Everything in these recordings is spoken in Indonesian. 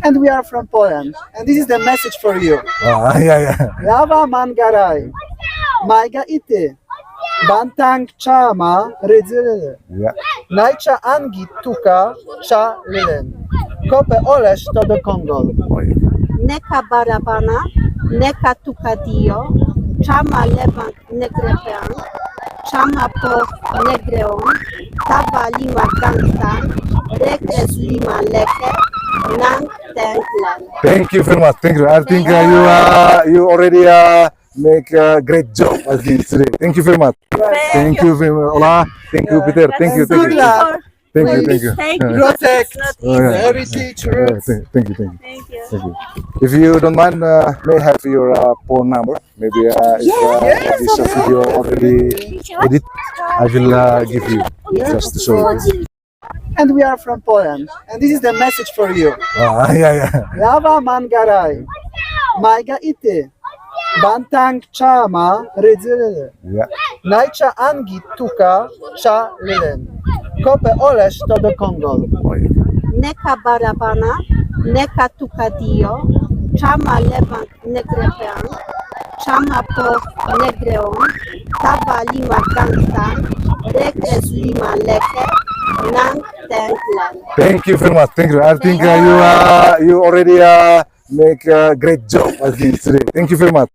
And we are from Poland. And this is the message for you. Yeah. Lava Mangarai. Maiga ite. Bantang chama rydzyle. Yeah. Najcha angi tuka cha lilen. Kope olesz to do Kongo. Neka barabana, neka tukadio, chama levan negrepean, chama po negreon, tava lima gangsta, rekes lima leke, nang tenglen. Thank you very much. Thank you. I think you already make a great job. I think today. Thank you very much. Thank you very much. Ola. Thank you, Peter. Thank you. Good luck. Thank you. Protect Oh, yeah. heritage roots. Thank you. If you don't mind, may I have your phone number? Maybe if this video already edit, I will give you just to show you. And we are from Poland. And this is the message for you. Yeah. Lava Mangarai. Maiga ite. Bantang chama rydzyle. Yeah. Najcha angi tuka cha lilen. Kope olesz to do Kongo. Neka barabana, neka tukadio, chama levan negrepean, chama po negreon, tava lima gangsta, rekes lima leke, nang tenglen. Thank you very much. Thank you. I think you already make a great job. I think today. Thank you very much.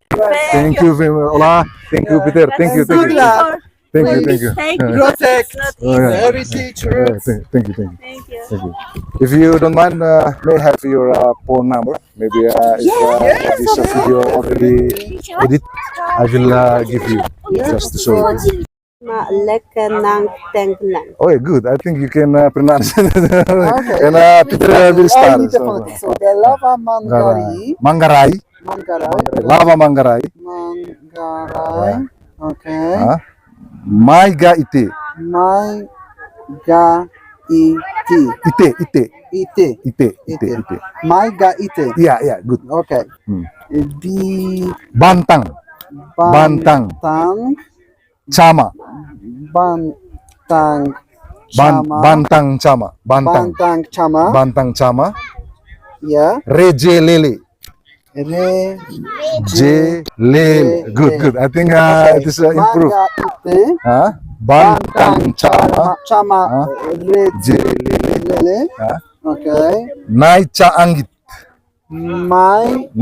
Thank you very much. Ola. Thank you, Peter. Thank you. Good luck. Thank you. Protect Oh, yeah. heritage roots. Thank you. If you don't mind, may I have your phone number? Maybe if this video already edit, I will give you just to show you. Ma leke nang tenglen. Oh, yeah, good. I think you can pronounce it. Okay. And Peter will I start. need the phone. So the Lava Mangarai. Mangarai. Lava Mangarai. Mangarai. Okay. Maiga ite. Maiga ite. Ite. Maiga ite. Yeah, good. Okay. Bantang. Bantang. Chama. Bantang chama. Bantang chama. Yeah. Reje lele. Je lele. Good. I think it is improved. Maiga ite. Bantang chama. Chama. Je Lele. Okay. Nai cha angit. Nai.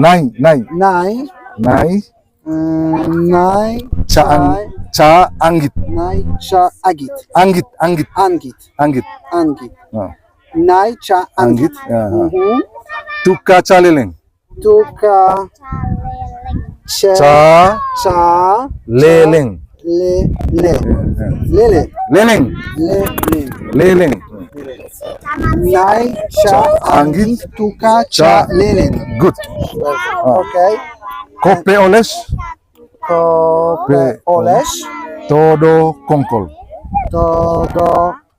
Cha angit. Nai cha agit. Angit. Nai cha angit. Tuka cha leleng. Tuka Cha leleng. Leleng. Nai cha angit. Tuka cha leleng. Good. Okay. Kope oles. Kope olesz. Todo konkol.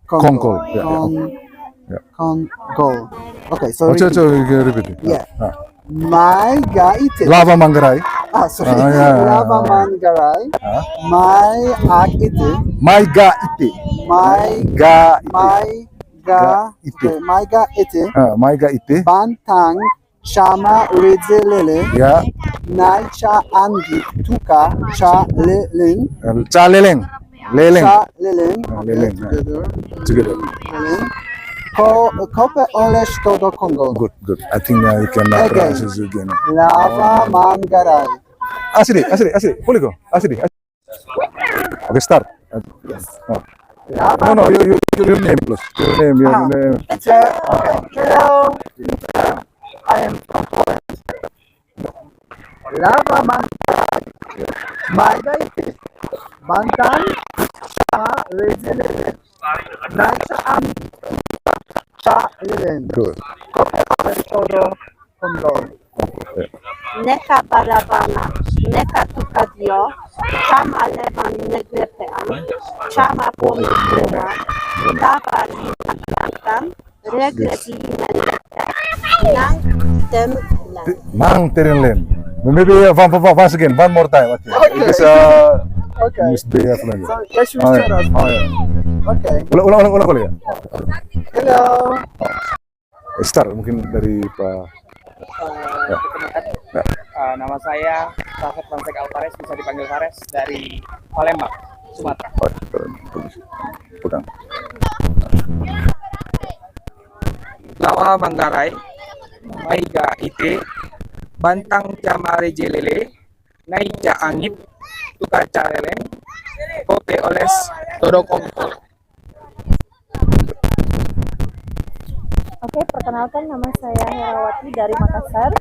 Kongo. Yeah. Kongo. Okay, so Repeat it. Yeah. Maiga ite. Lava Mangarai. Sorry. Yeah. Lava Mangarai. Maiga ite. Maiga ite. Maiga ite. Maiga ite. Bantang chama rydzyle. Ya. Najcha angi tuka cha leleng. Cha leleng. Cha leleng. Leleng. Together. Leleng. Kope olesz to do Kongo. Good. I think you can pronounce it again. Lava Mangarai. Asli. Boleh go. Asli. Okay, start. Yes. No. Your name, please. Your name. Okay. Hello. I am from Poland. Lava Mangarai. Maiga ite. Bantang chama rydzyle. Najcha angi. Cha leleng. Good. Kope olesz to do Kongo. Neka barabana, neka tukadio, chama levan negrepean, chama po negreon, tava lima gangsta, rekes lima leke, nang tenglen. Mang Terinlen. Maybe once again, one more time. Okay. Because Okay. must be flag. So, yes, you start us. Yeah. Okay. Ulang. Hello. Start mungkin dari Pak. Ya. Ya. Nama saya Rafet Pansek Alvarez, bisa dipanggil Fares, dari Palembang, Sumatera. Oh, bagus. Pegang. Lawa Manggarai, Maiga Ite, Bantang Camare Jelele, Naija Angit, Tuka Careleng, Kope Oles, Todo Kongkol. Oke, perkenalkan nama saya Herawati dari Makassar.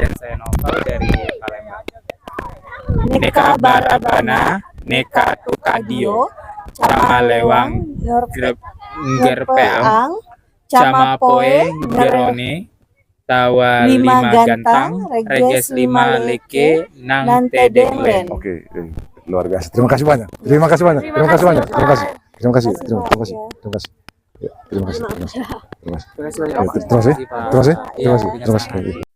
Dan saya Novel dari Palembang. Neka Barabana, Neka Tukadio, Cama Lewang, Gerpeang, Cama Poe, Gerone, Tawa Lima Lima Gantang, Gantang, Reges Lima Leke, Nang Tedenglen. Oke, luar biasa. Terima kasih banyak. Terima kasih banyak. Terima kasih banyak. Terima kasih. Terima kasih. Terima kasih. Terima kasih. Ya, terima kasih. Terima kasih. Terima kasih. Terima kasih banyak. Ya, terima kasih. Terima kasih. Terima kasih. Terima kasih.